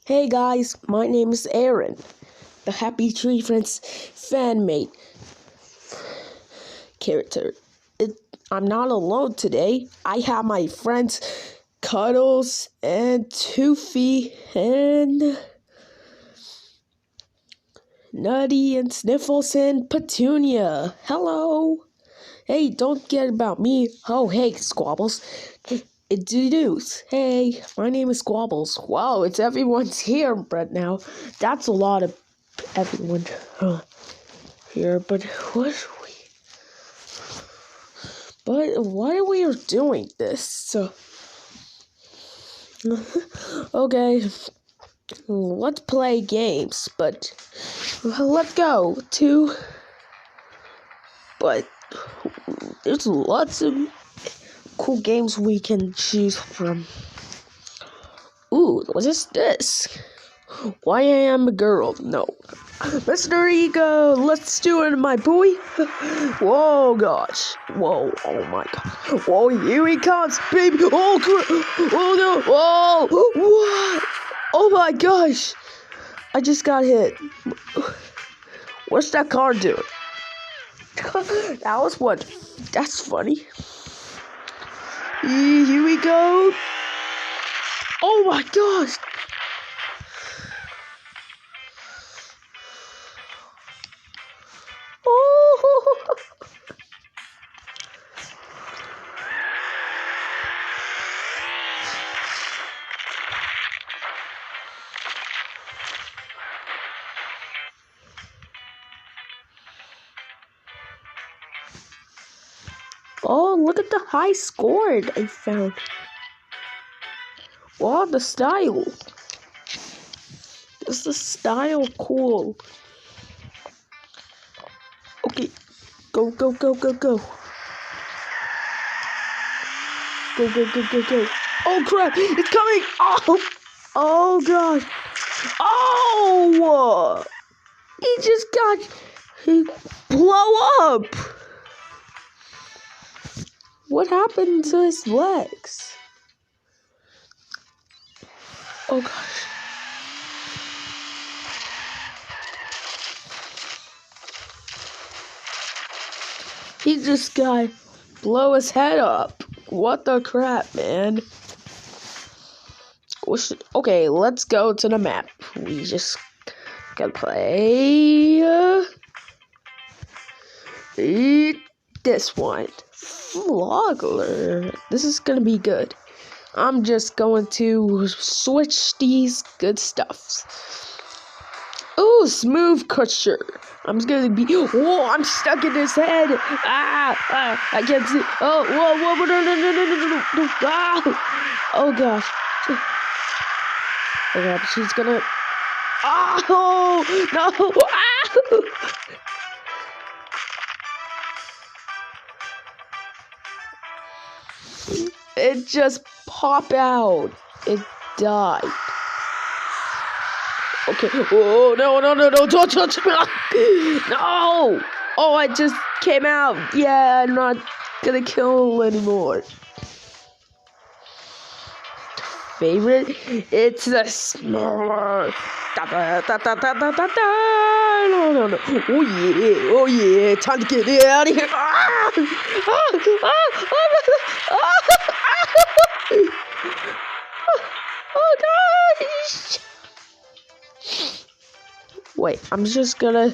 Hey guys, my name is Aaron, the Happy Tree Friends fanmate character. I'm not alone today. I have my friends Cuddles and Toothy and Nutty and Sniffles and Petunia. Hello. Hey, don't forget about me. Oh, hey, Squabbles. Introduce. Hey, my name is Squabbles. Wow, it's everyone's here right now. That's a lot of everyone here, but why are we doing this? So, okay, let's play games, but let's go to. But there's lots of cool games we can choose from. Ooh, what is this? Why I am a girl? No. Mr. Ego, let's do it, my boy. Whoa, gosh. Whoa, oh my god. Whoa, here he comes, baby. Oh, oh no. Oh, what? Oh my gosh. I just got hit. What's that car doing? That was what? That's funny. Here we go. Oh my gosh. Oh. Oh, look at the high score I found. Wow, the style. Is the style cool? Okay, go, go, go, go, go. Go, go, go, go, go. Oh crap, it's coming! Oh god. Oh! He blow up! What happened to his legs? Oh gosh. He just got blow his head up. What the crap, man? Okay, let's go to the map. We just gotta play this one. Vlogger. This is gonna be good. I'm just going to switch these good stuffs. Oh, smooth crusher. I'm gonna be. Whoa, I'm stuck in his head. I can't see. Oh, whoa, no. Ah! Oh gosh. Oh god, she's gonna. Oh no! Ah! It just popped out. It died. Okay. Oh no! Don't touch me! No! Oh, I just came out. Yeah, I'm not gonna kill anymore. Favorite? It's the smaller. No. Oh yeah. Time to get out of here. Oh gosh. Wait, I'm just gonna.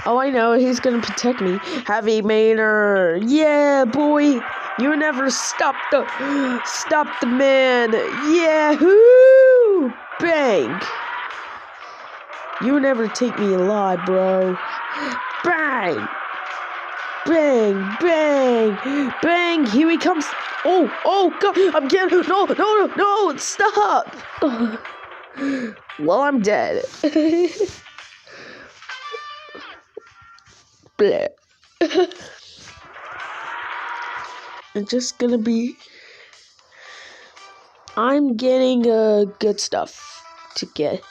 Oh, I know, he's gonna protect me. Heavy Mater. Yeah, boy. You never stop the man. Yahoo! Bang. You never take me alive, bro. Bang. Bang. Here he comes. Oh, God. I'm getting. No. Stop. Well, I'm dead. Bleh. It's just gonna be. I'm getting good stuff to get.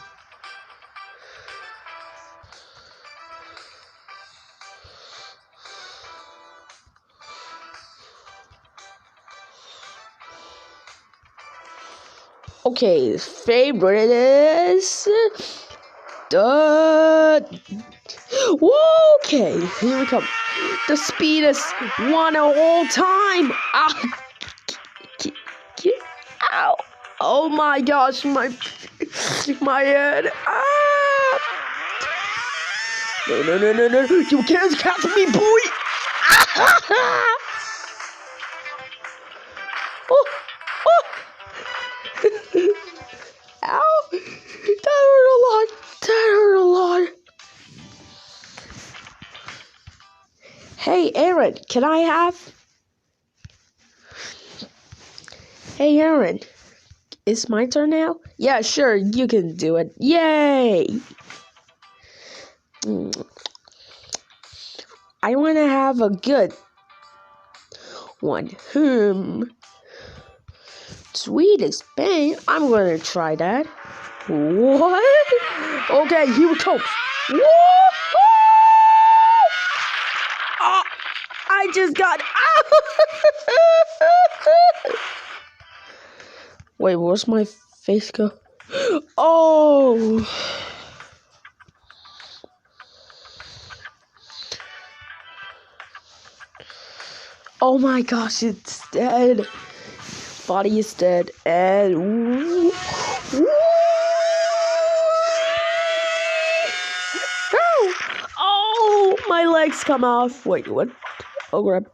Okay, his favorite is the. Okay, here we come. The speedest one of all time. Ah, ow! Oh my gosh, my head. Ah! No! You can't catch me, boy. Ah! Oh! Ow! That hurt a lot. That hurt a lot. Hey, Aaron, can I have? Hey, Aaron, it's my turn now? Yeah, sure, you can do it. Yay! I want to have a good one. Sweetest bang. I'm going to try that. What? Okay, here we go. Woo-hoo! Oh, I just got. Wait, where's my face go? Oh. Oh my gosh, it's dead. Body is dead. And. Oh, my legs come off. Wait, what? Oh, crap.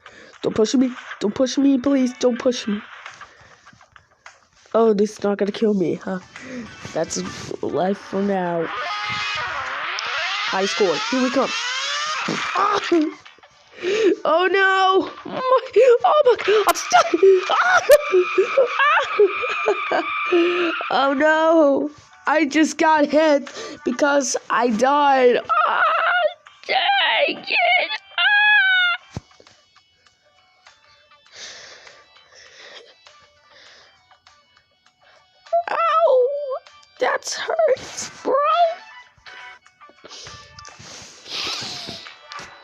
Don't push me. Don't push me, please. Don't push me. Oh, this is not gonna kill me, huh? That's life for now. High score. Here we come. Oh no! Oh my God! I'm stuck! Oh no! I just got hit because I died. Ah, dang it! Ah. Ow! That hurts, bro.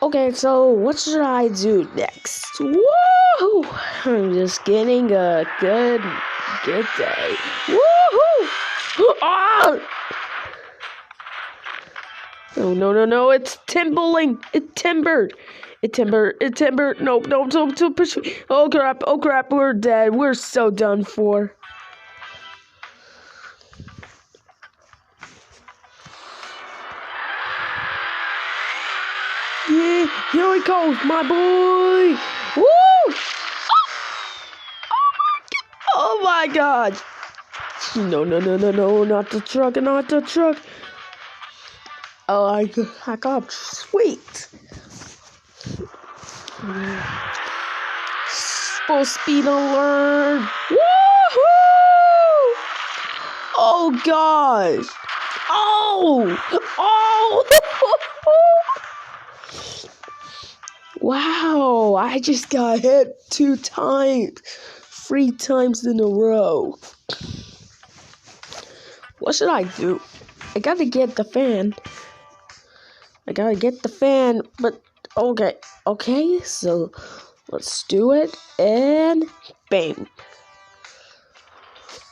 Okay, so what should I do next? Woo! I'm just getting a good day. Woohoo! Ah! Oh, no, it's timbling. It timbered. No, don't push me. Oh crap, we're dead. We're so done for. Yeah, here he goes, my boy. Woo! Oh my God. No, not the truck. Oh, I got sweet. Full speed alert. Woohoo! Oh gosh. Oh! Wow, I just got hit 3 times in a row. What should I do? I gotta get the fan. But okay, so let's do it, and bang.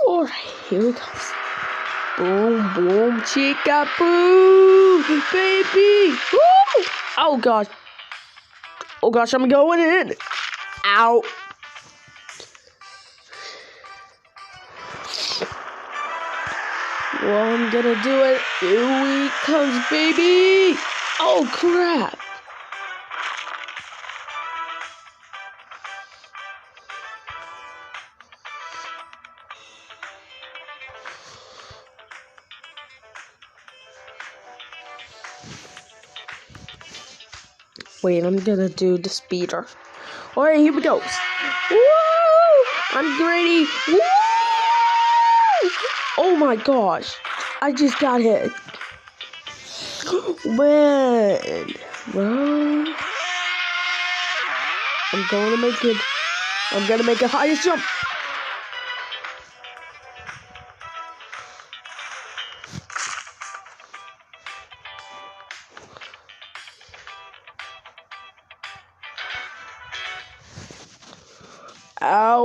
Alright, here it comes. Boom, chica, boom, baby. Woo! Oh gosh, I'm going in. Ow. Well, I'm gonna do it. Here he comes, baby. Oh crap. Wait, I'm gonna do the speeder. Alright, here we go. Woo! I'm ready. Woo! Oh my gosh. I just got hit. Man. Well, I'm gonna make it. I'm gonna make a highest jump. Ow!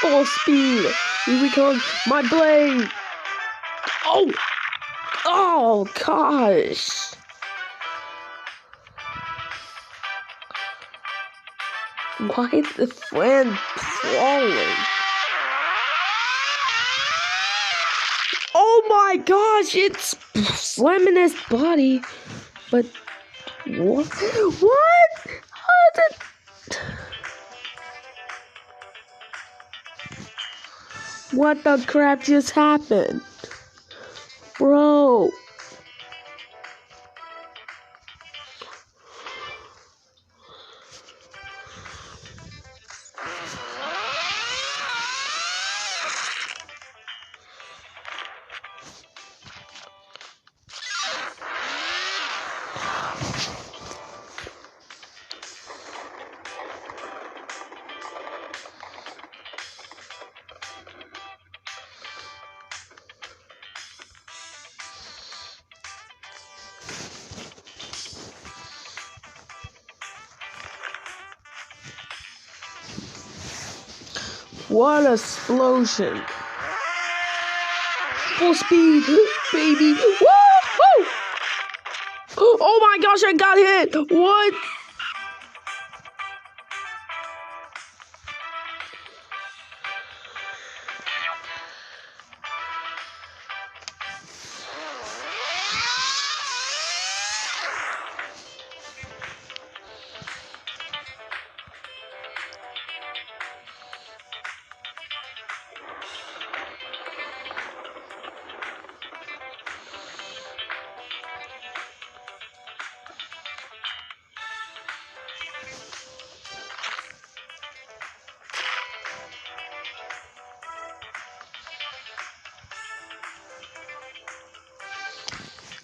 Full speed. Here we come. My blade. Oh. Oh, gosh. Why is the friend falling? Oh my gosh, it's slamming his body. But what? What? How did... What the crap just happened? Bro. What explosion. Full speed, baby. Woo! Oh my gosh, I got hit. What?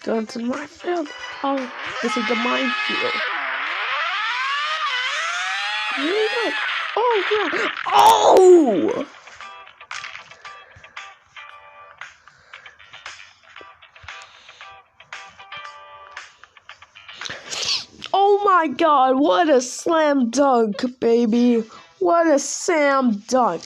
Going to my field. Oh, this is the minefield. Here we go. Oh, yeah. Oh! Oh my god, what a slam dunk, baby. What a slam dunk.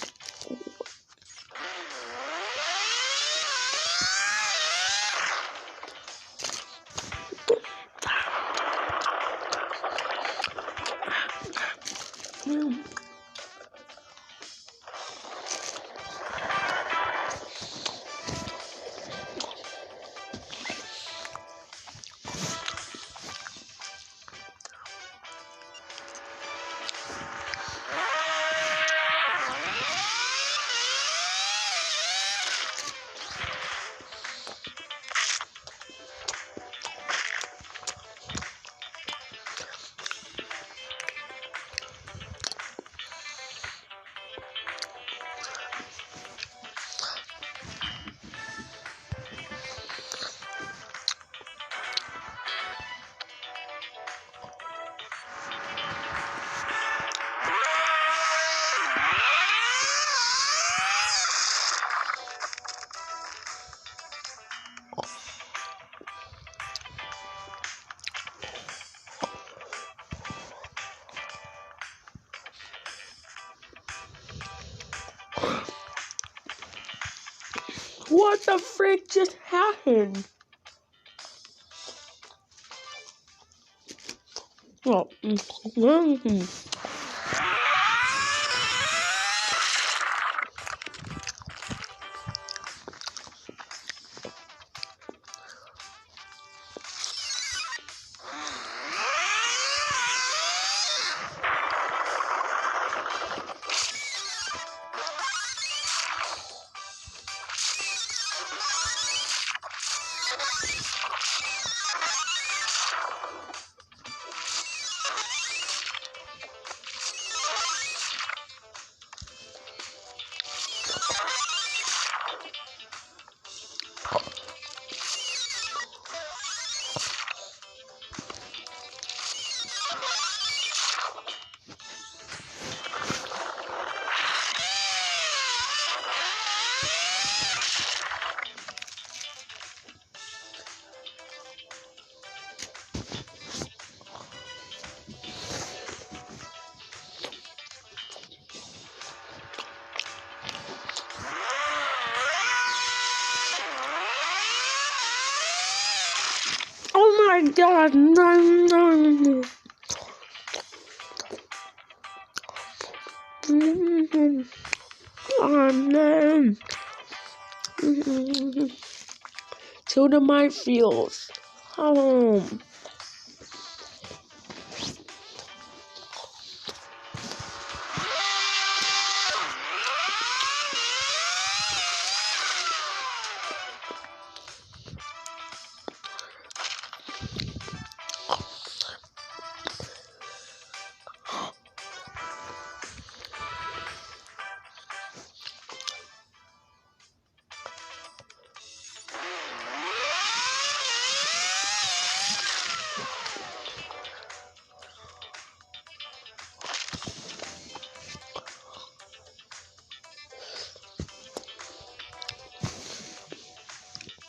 What the frick just happened? Oh. Oh my god. No. Oh no. To the minefields. Home.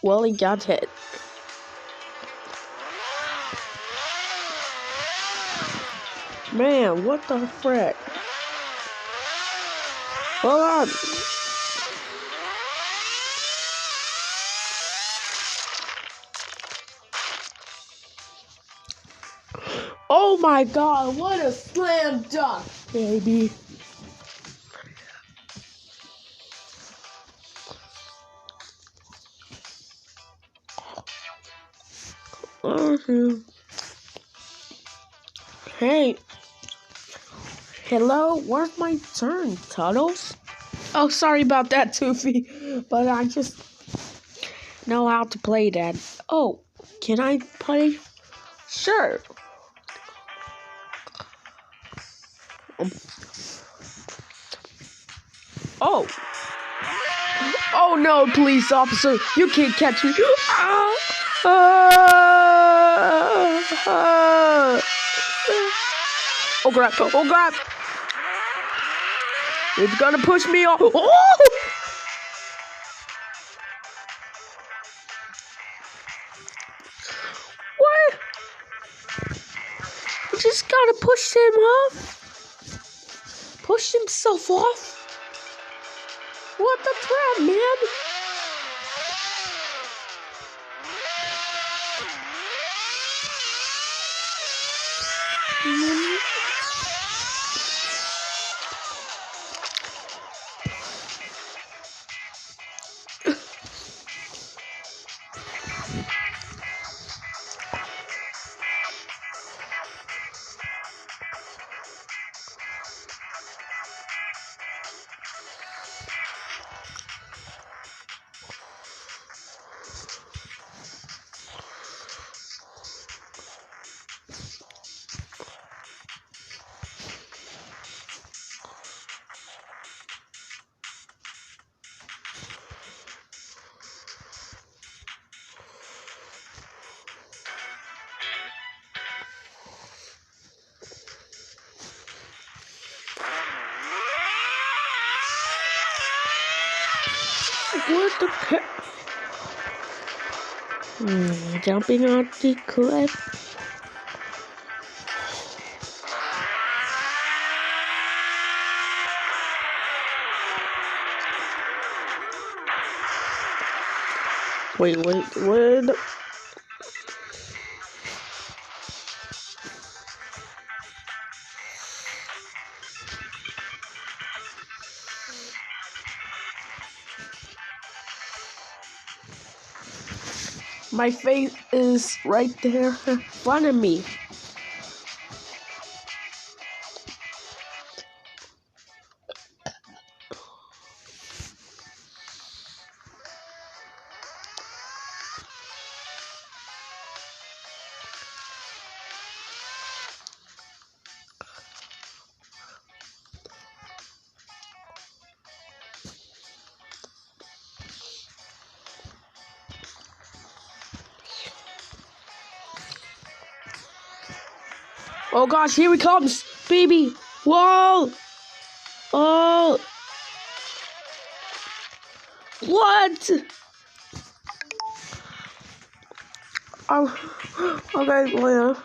Well, he got hit. Man, what the frick? Hold on. Oh my god, what a slam dunk, baby. Hey. Hello, where's my turn, Cuddles? Oh, sorry about that, Toothy. But I just know how to play that. Oh, can I play? Sure. Oh. Oh no, police officer, you can't catch me. Oh crap, oh crap. It's gonna push me off. Oh! What? I just gotta push him off. Push himself off? What the crap, man? What the crap? Jumping off the cliff. Wait, what? My face is right there in front of me. Oh gosh, here he comes, baby. Whoa! Oh! What? Oh, okay, well.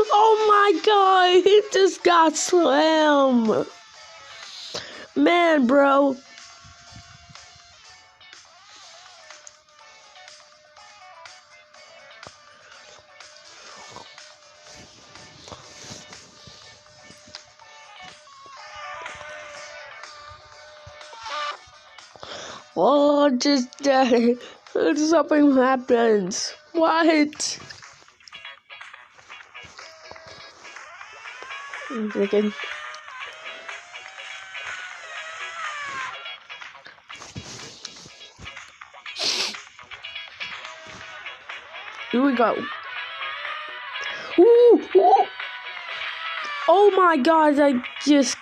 Oh my god, he just got slammed. Man, bro. Oh, just dead. Something happens. What? I'm thinking. Here we go. Ooh, ooh. Oh my god, I just...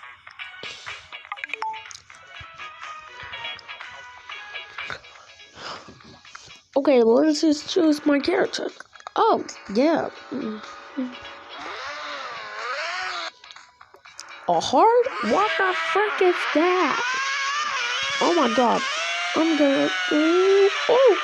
Okay, let's just choose my character. Oh, yeah. A heart? What the frick is that? Oh my god. I'm gonna... Oh!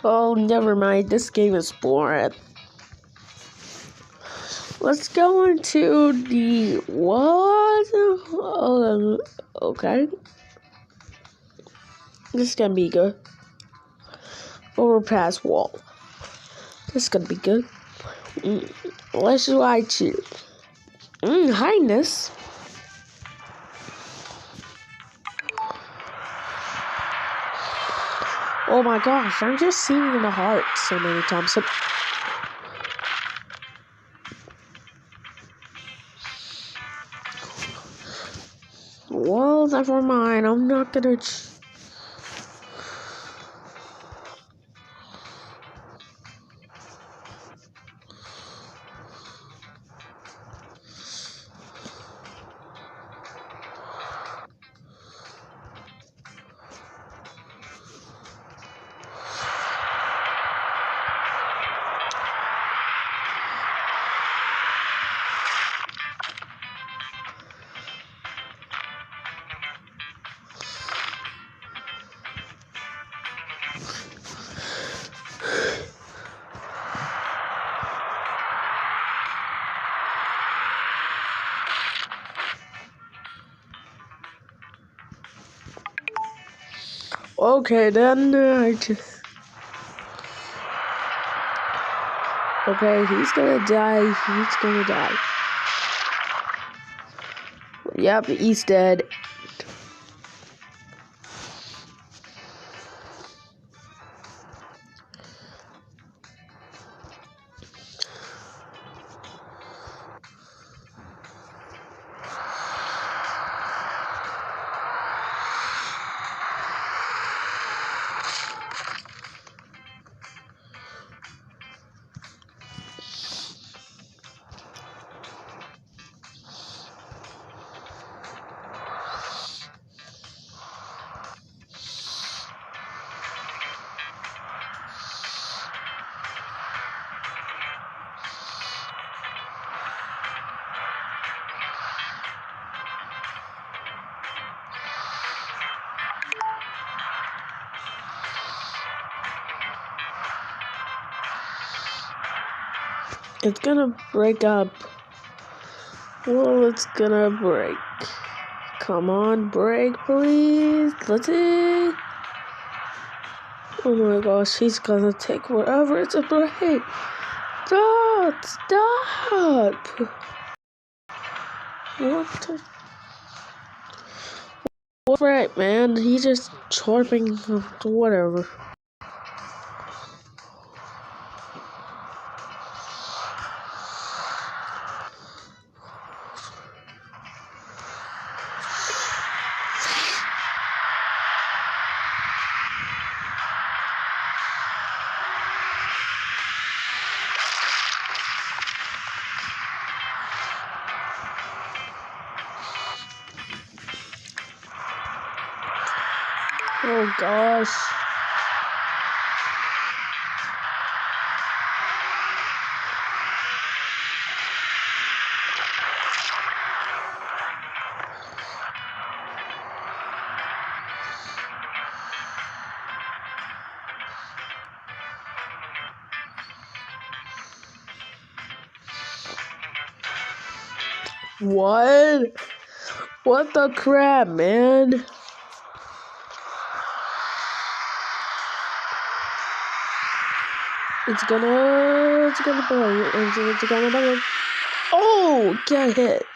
Oh, never mind. This game is boring. Let's go into the what? Oh, okay. This is gonna be good. Overpass wall. This is gonna be good. Let's write you. Highness. Oh my gosh, I'm just seeing the heart so many times. Well, never mind. I'm not gonna. Okay, then okay, he's gonna die. He's gonna die. Yep, he's dead. It's gonna break up. Well, it's gonna break. Come on, break, please. Let's see. Oh my gosh, he's gonna take whatever to break. Stop! What the? Right, man. He's just chirping, whatever. Oh gosh. What? What the crap, man? It's gonna burn. It's gonna burn. Oh, get hit.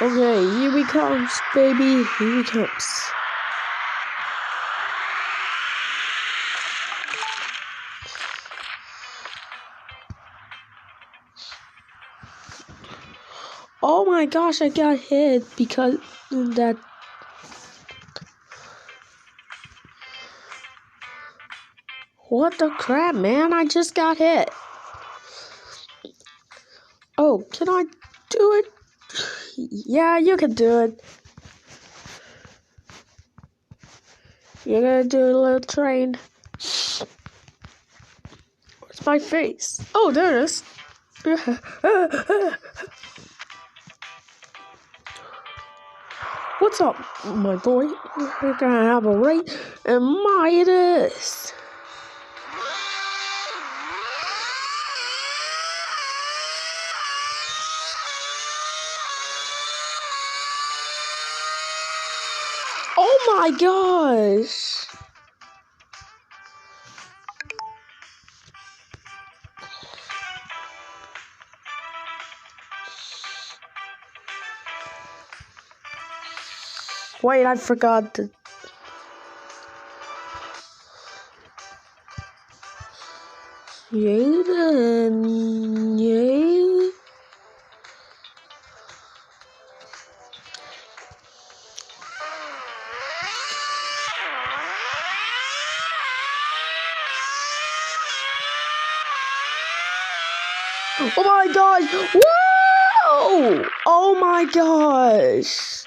Okay, here he comes, baby. Here he comes. Oh my gosh, I got hit because that. What the crap, man? I just got hit. Oh, can I do it? Yeah, you can do it. You're gonna do a little train. Where's my face? Oh, there it is. What's up, my boy? You're gonna have a right, and my it is. Oh my gosh! Wait, I forgot to... Yaden, yay. Oh my gosh! Whoa! Oh my gosh!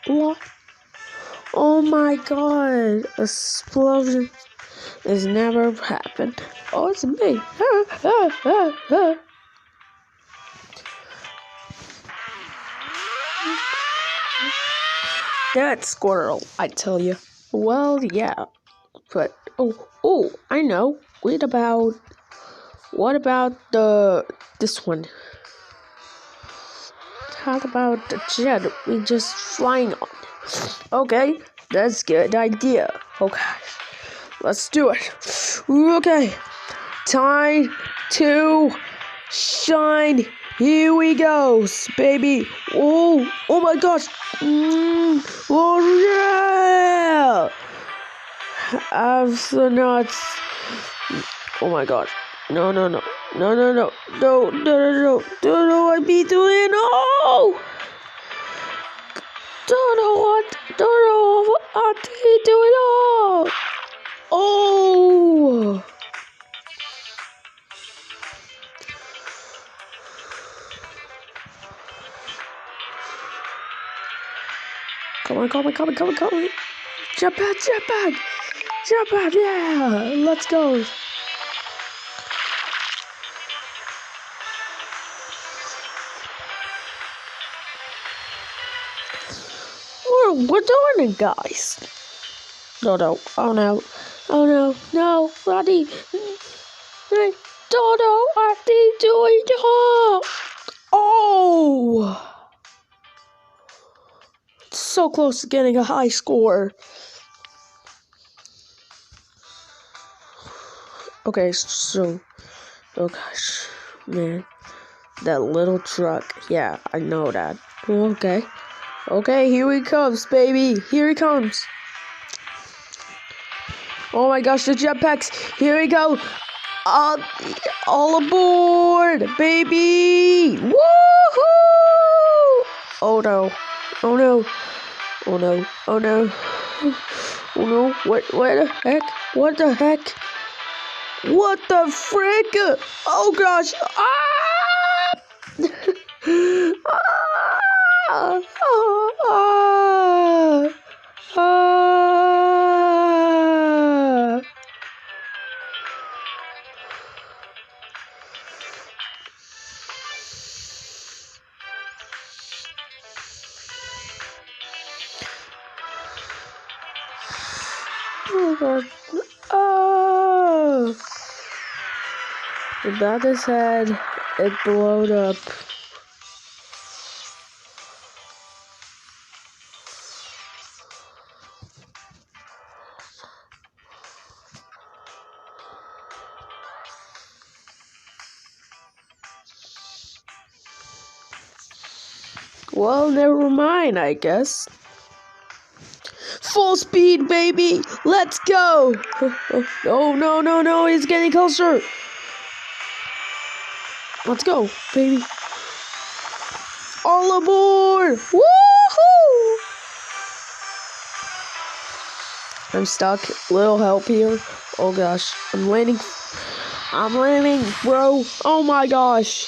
What? Oh my god! Explosion has never happened. Oh, it's me! That squirrel, I tell you. Well, yeah, but oh, I know. What about this one? How about the jet we just flying on? Okay, that's a good idea. Okay, let's do it. Okay, time to shine. Here we go, baby. Oh my gosh. Oh yeah. Astronauts. Oh my god. No, I be doing, no! Don't know what he doing, oh! Come on. Jump back, yeah, let's go. We're doing it, guys. No, oh no, Nutty. Don't know what they doing. Oh! So close to getting a high score. Okay, so, oh gosh, man, that little truck. Yeah, I know that. Okay, here he comes, baby. Here he comes. Oh my gosh, the jetpacks. Here we go. All aboard, baby. Woohoo! Oh no. What the heck? What the frick? Oh gosh. Oh god. Oh! Above his head, it blowed up. Well, never mind, I guess. Full speed, baby! Let's go! Oh, no, he's getting closer! Let's go, baby. All aboard! Woohoo! I'm stuck. Little help here. Oh gosh, I'm landing, bro. Oh my gosh,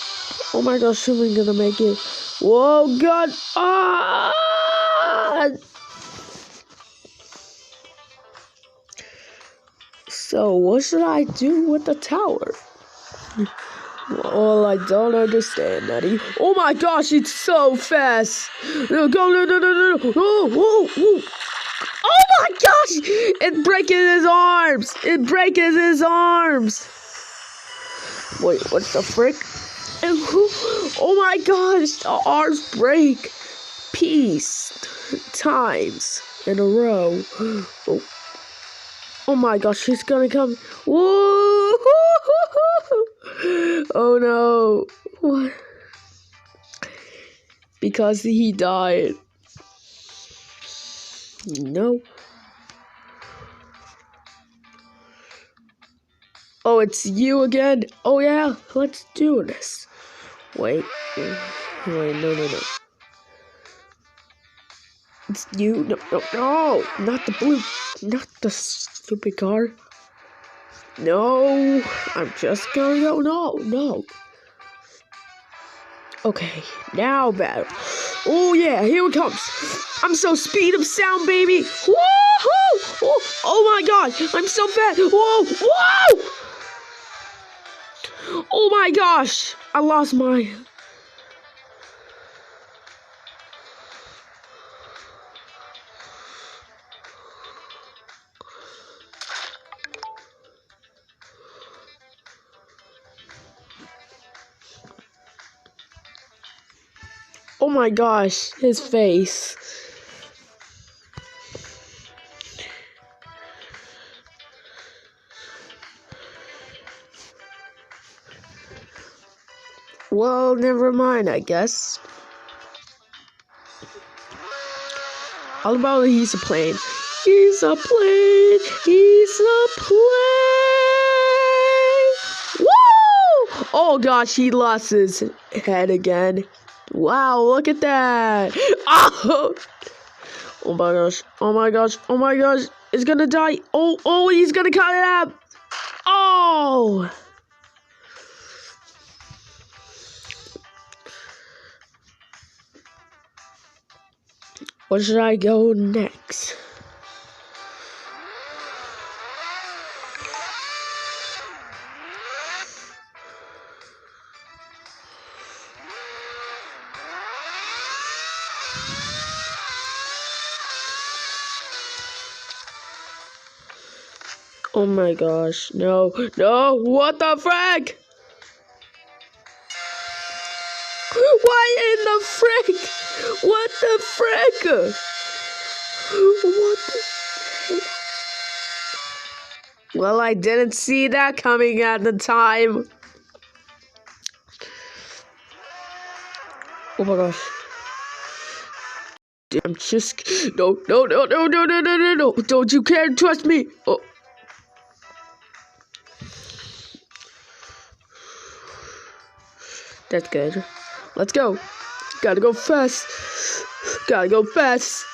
am I gonna make it? Whoa, god! Ah! So, what should I do with the tower? Well, I don't understand, Nutty. Oh my gosh, it's so fast! No, go, no, no, no, no, no! Oh my gosh! It breaks his arms! It breaks his arms! Wait, what the frick? Oh my gosh, the arms break! Peace times in a row. Oh my gosh, he's gonna come. Whoa! Oh no. What? Because he died. No. Oh, it's you again? Oh yeah, let's do this. Wait, no. It's you. No, not the blue, not the stupid car. No, I'm just gonna go. No. Okay, now battle. Oh yeah, here it comes. I'm so speed of sound, baby. Woohoo! Oh my god, I'm so fast. Whoa! Oh my gosh, I lost my. Oh my gosh, his face. Well, never mind, I guess. All about he's a plane. He's a plane. He's a plane. Woo! Oh gosh, he lost his head again. Wow, look at that. Oh! Oh my gosh. Oh my gosh. Oh my gosh. It's gonna die. Oh, he's gonna cut it up. Oh! Where should I go next? Oh my gosh, no, what the frick? Why in the frick? What the frick? What the... Well, I didn't see that coming at the time. Oh my gosh. I'm just... No. Don't you care to trust me? Oh. That's good. Let's go. Gotta go fast. Gotta go faster.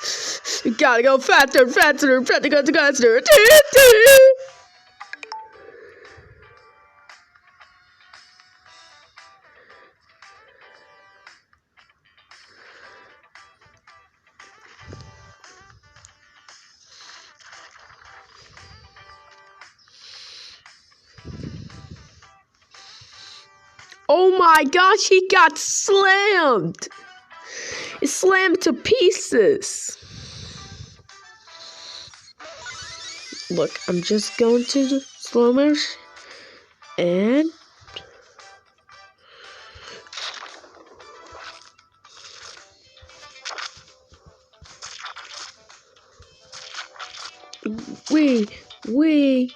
Oh my gosh, he got slammed. It's slammed to pieces. Look, I'm just going to the slow motion. And... Wait. Wee.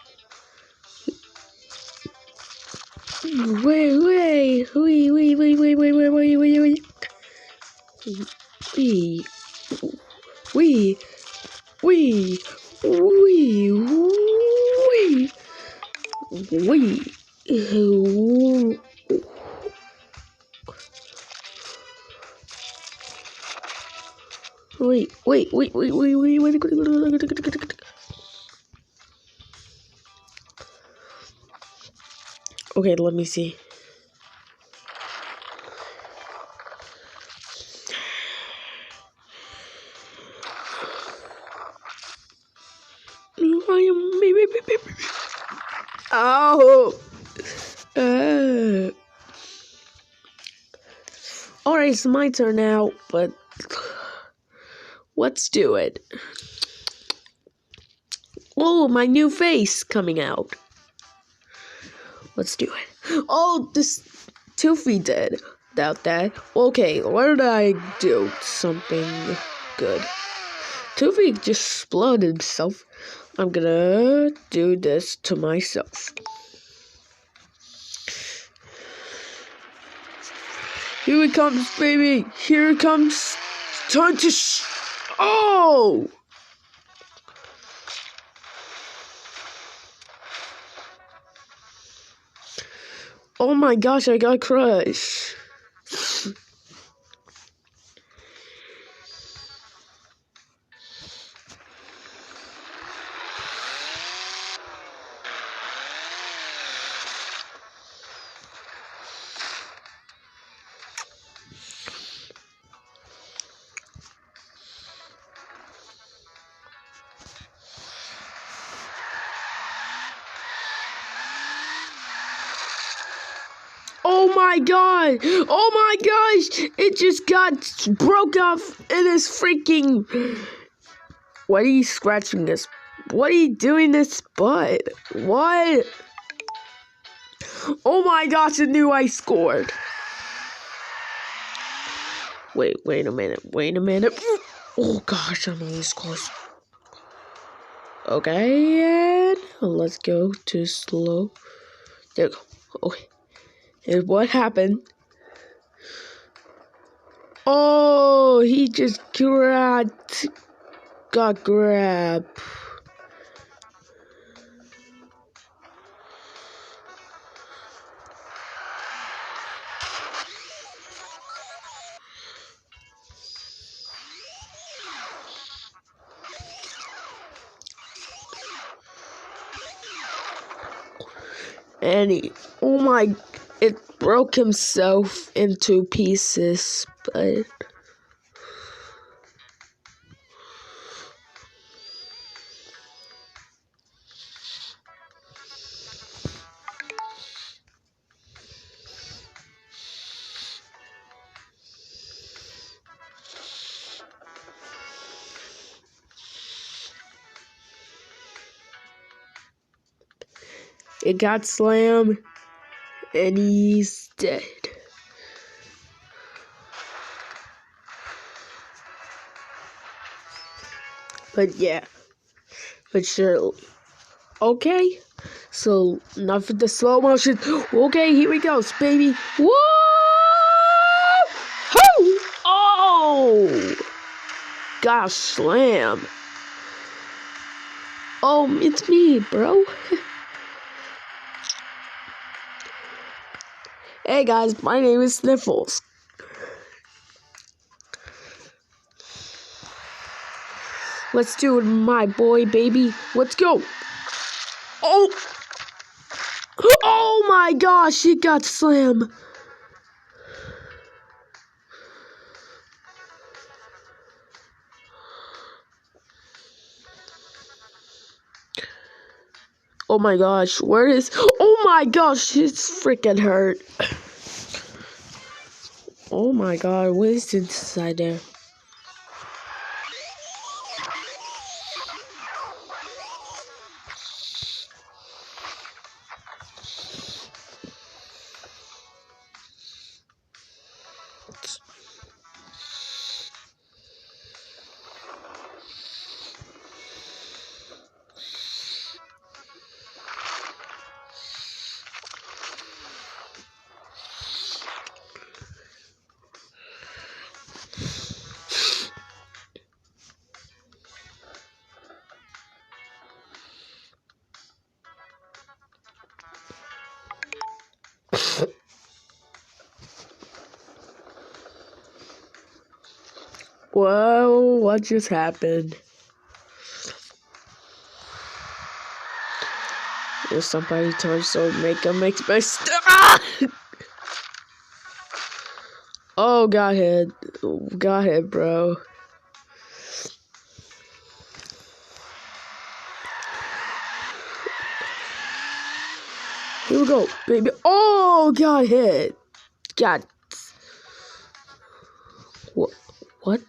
Okay, let me see. Oh. Uh. Alright, it's my turn now, but let's do it. Oh, my new face coming out. Let's do it. Oh, this Toothy did about that. Okay, what did I do? Something good. Toothy just exploded himself. I'm gonna do this to myself. Here it comes, baby. Here it comes. Time to Oh! Oh my gosh, I got crushed. Oh my god! Oh my gosh! It just got broke off in his freaking... What are you scratching this? What are you doing this butt? What? Oh my gosh, I knew I scored. Wait a minute. Oh gosh, I'm always close. Okay, and let's go to slow. There we go. Okay. And what happened? Oh, he just got grabbed. And it broke himself into pieces, but it got slammed, and he's dead. But yeah, but sure. Okay, so enough of the slow motion. Okay, here we go, baby. Woo! Hoo! Oh! Gosh, slam. Oh, it's me, bro. Hey guys, my name is Sniffles. Let's do it, my boy, baby. Let's go. Oh! Oh my gosh, he got slammed. Oh my gosh, where is... Oh my gosh, it's freaking hurt. Oh my god, what is inside there? Whoa, what just happened? Is somebody trying to make a mix my Oh, go ahead. Go ahead, bro. Here we go, baby. Oh, got hit. God. What? What?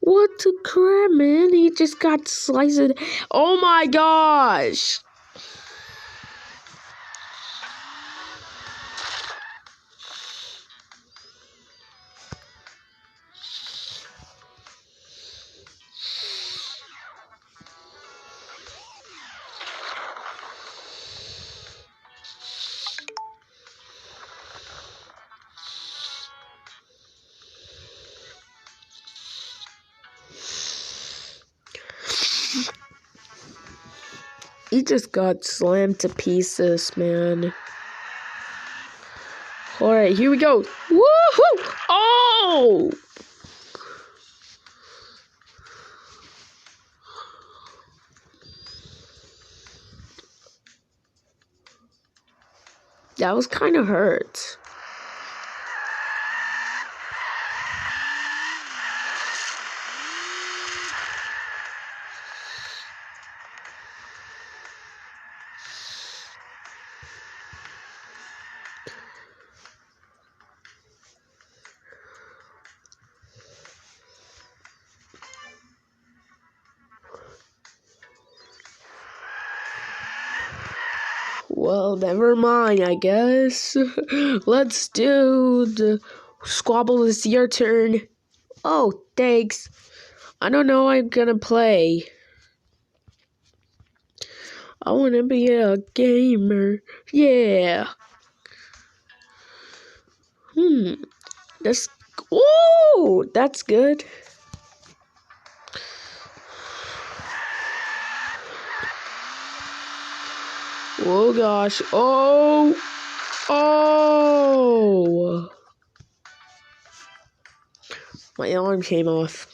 What the crap, man? He just got sliced. Oh my gosh. He just got slammed to pieces, man. Alright, here we go. Woohoo! Oh! That was kind of hurt. Well, never mind, I guess. Let's do the Squabble. It's your turn. Oh, thanks. I don't know I'm gonna play. I wanna be a gamer. Yeah. That's... Ooh, that's good. Oh gosh. Oh. Oh. My arm came off.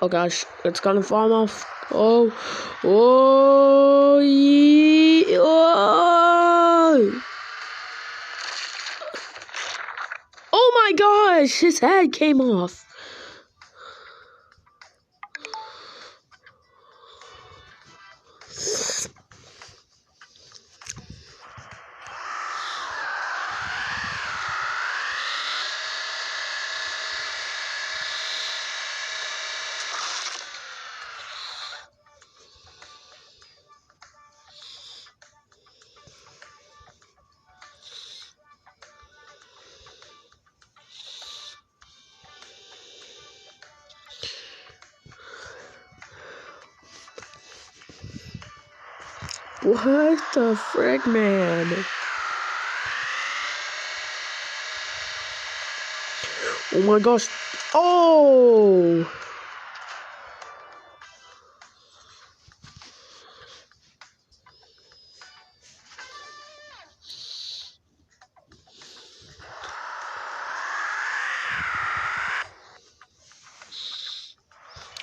Oh gosh, it's gonna fall off. Oh. Oh. Yeah. Oh. Oh my gosh, his head came off. What the frick, man? Oh my gosh. Oh!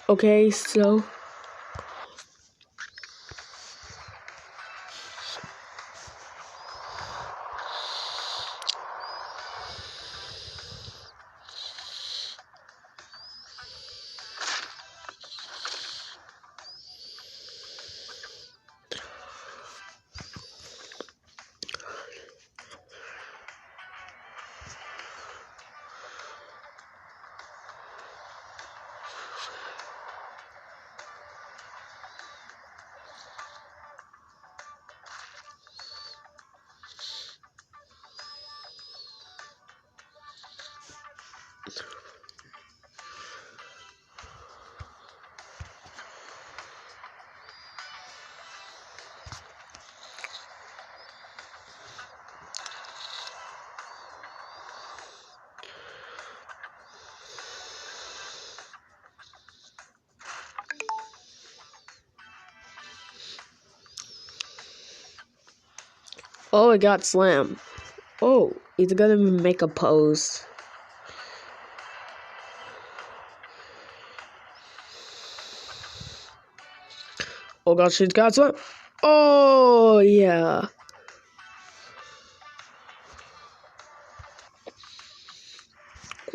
Okay, so... Oh, it got slammed. Oh, he's gonna make a pose. Oh gosh, he's got slammed. Oh, yeah.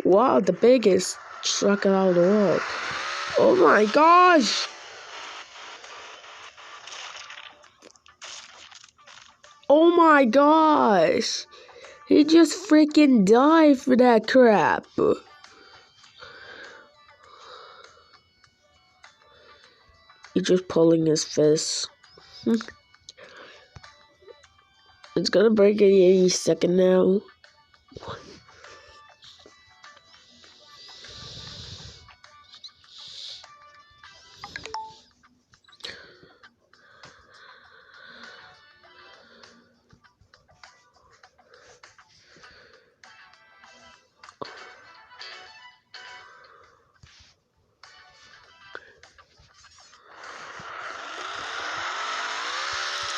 Wow, the biggest. truck it out of the wall. Oh my gosh! Oh my gosh! He just freaking died for that crap. He's just pulling his fist. It's gonna break any second now.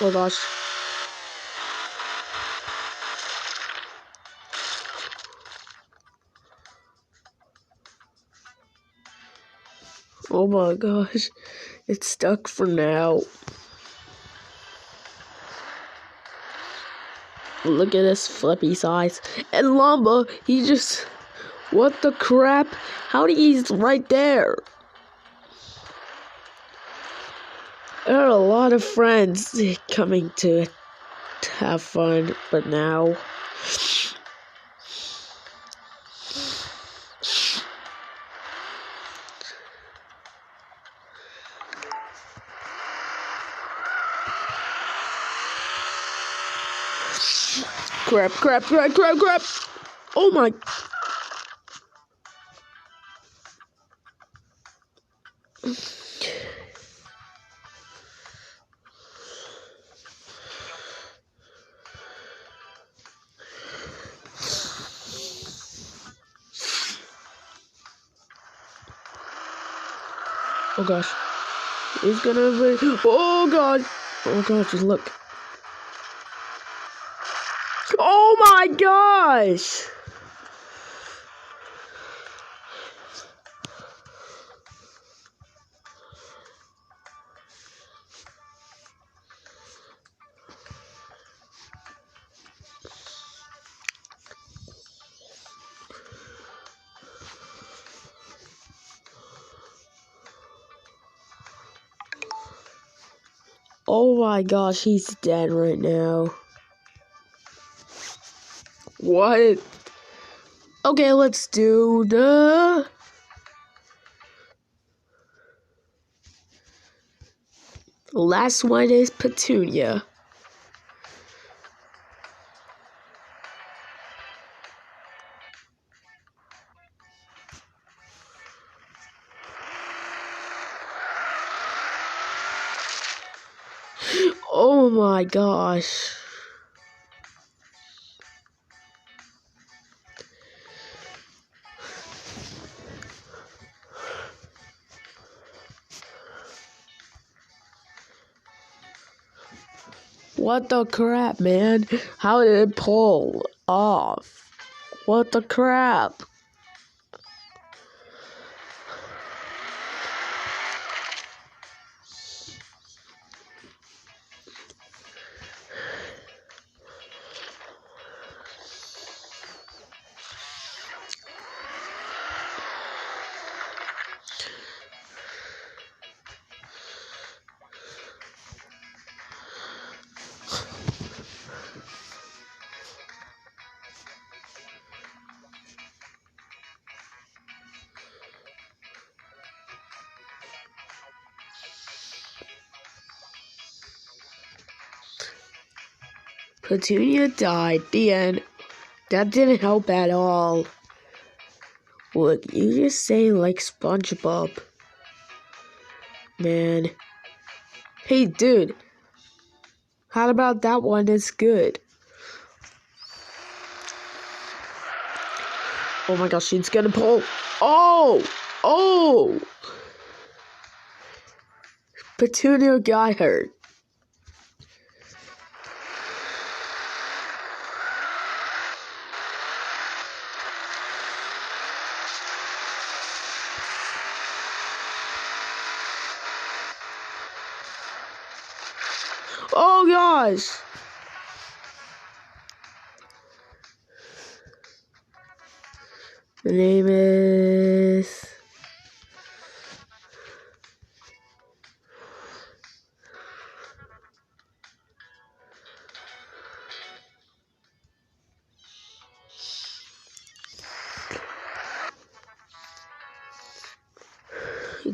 Oh gosh. Oh my gosh. It's stuck for now. Look at his flippy size. And Lumba, he just... What the crap? How did he's right there? There are a lot of friends coming to have fun, but now... Crap. Oh my... Oh gosh. He's gonna be... Oh god! Oh god, just look. Oh my gosh! Oh my gosh, he's dead right now. What? Okay, let's do the... last one is Petunia. Oh my gosh. What the crap, man? How did it pull off? What the crap? Petunia died. The end. That didn't help at all. Look, you just say like SpongeBob. Man. Hey, dude. How about that one is good? Oh my gosh, she's gonna pull. Oh! Oh! Petunia got hurt. Oh gosh! The name is this.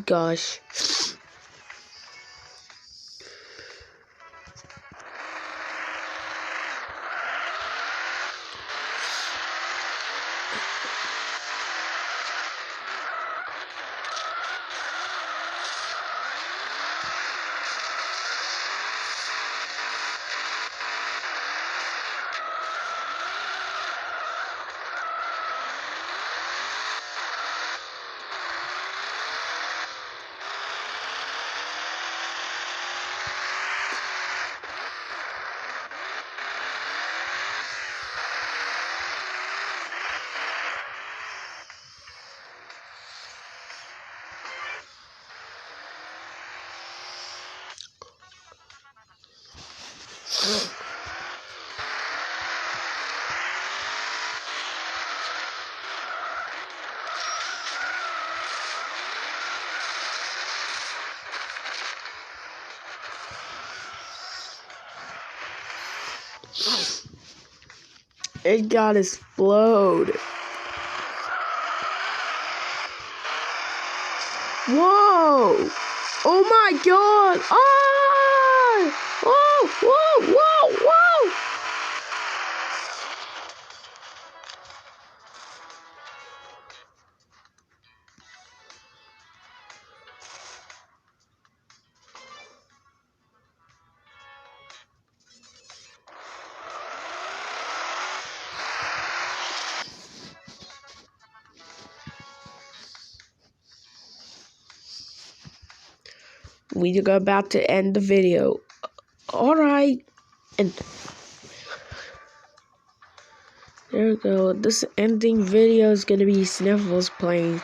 Gosh. It got explode. Whoa! Oh my god! Ah! Whoa! Whoa! Whoa! Whoa! We are about to end the video. Alright. And there we go. This ending video is gonna be Sniffles playing.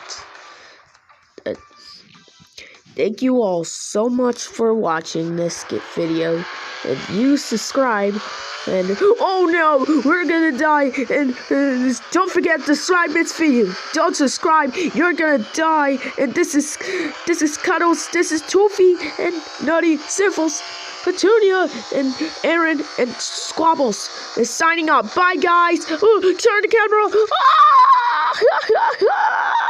Thank you all so much for watching this skit video. If you subscribe, and oh no, we're gonna die. And don't forget to subscribe. It's for you. Don't subscribe, you're gonna die. And this is Cuddles. This is Toothy and Nutty, Sniffles, Petunia, and Aaron, and Squabbles is signing up. Bye, guys. Ooh, turn the camera. Ah!